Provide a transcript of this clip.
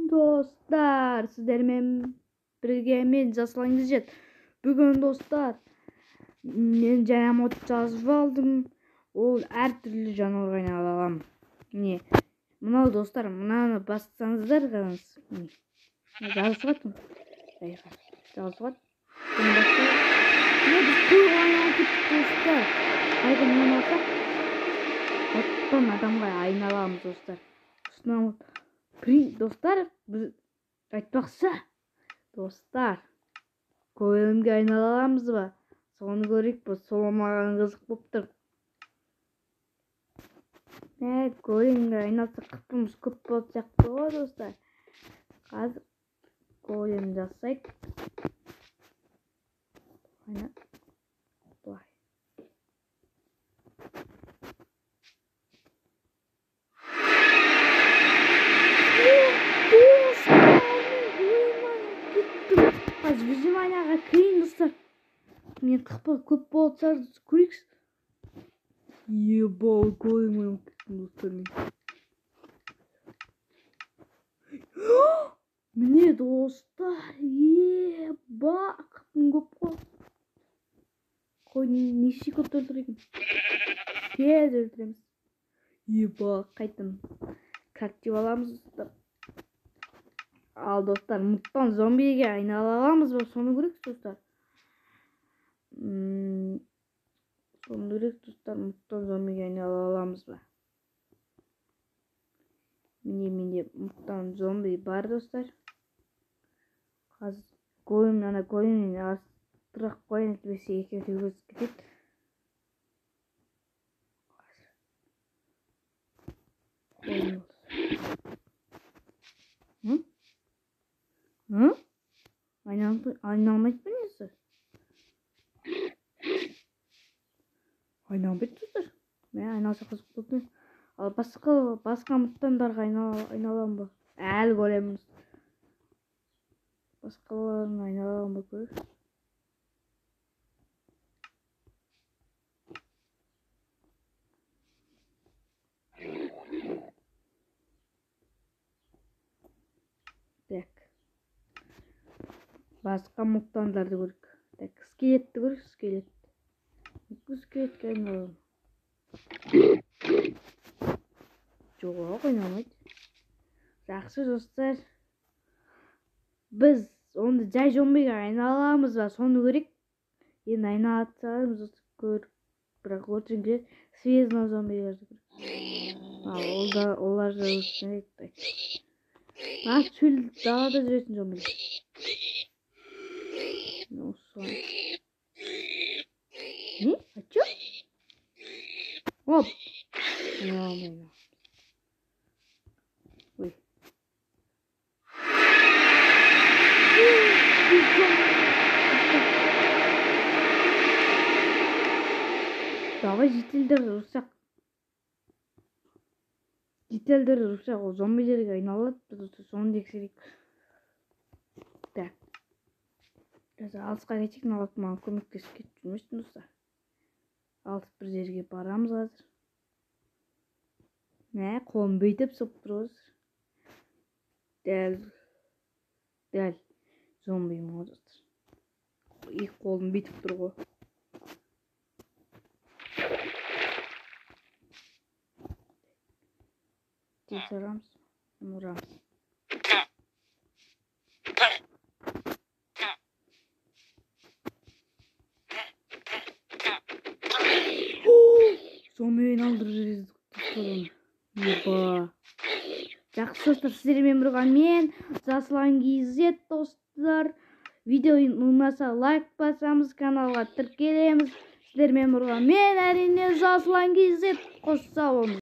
Dostlar, sizlerle birge men Жасұлан Кизет. Бүгін достар, мен жаңа мод жазып алдым. Ол әр түрлі жануарға айнала аламын. Міне, мынау достар, мынаны бассаңыздар қараңыз. Жазып жатырмын. Жазып жатырмын. Бұны бассаңыз. Міне біз қойға айналып кеттік достар. Қайда мынаны алсақ, оттан адамға айналамыз достар. Достар, біз айтпақшы, достар, көйлемге айналамыз ба? Соны көрейік біз, сол маған қызық болып тұр. Көйлемге айналсақ қыпымыз көп болып сияқты ғой достар. Қазір көйлем жасайық. Былай. Вниманияға кірейін достар. Мен қыпы көп болып сарыз көрейікші. Ебал көйлем достар мен. Міне достар, еба қыпым көп қой. Неше көп өлтірейін. Тез өлтіреміз. Еба қайтын картив аламыз достар. Ал достар, мұттан зомбиге айнала аламыз ба? Соны көрейік достар. Соны көрейік достар, мұттан зомбиге айнала аламыз ба? Міне мұттан зомби бар достар. Қазір көйім, ана көйімнен астырақ қойын етпесе екен көз кетеді. Қойын болды. Айналмайды ма несі? Айналмайды достар. Мен айналса қызық болды. Ал басқа мұттандарға айналам ба? Әлі көреміз. Басқаларын айналам ба көріп? Басқа мұттандарды көрік. Скелетті көрік, скелет. Скелетке айналам. Жоқ, айналмайды. Жақсы достар. Біз онды жай зомбиге айналамыз ба? Соны көрек. Енді айналатсағымыз көріп. Бірақ өтірін керек. Свезно зомбилерді көрік. Олар да өтсін еттік. Шөл далада жүретін зомбилер. Осылай. Не? А чё? Оп! Айналамайна. Ой. Давай жителдерді ұрсақ. Жителдерді ұрсақ, ол зомбилерге айналады. Соны тексерейік. Так. Алысқа кетейік, налап маған көмектесіп кетіп жүрмесін достар. Алыс бір жерге барамыз қазір. Қолым бейтіп соп тұр қазір. Дәл зомбиім ғой достар. Екі қолым бейтіп тұр ғой. Тез арамыз, ұмырамыз. Зомбиін алдырып жүреді. Еба. Жақсы достар, сіздермен бірге мен Жасұлан Кизет достар. Видео ұнаса лайк басамыз, каналға тіркелеміз. Сіздермен бірге мен әрине Жасұлан Кизет. Қош сау болыңыз.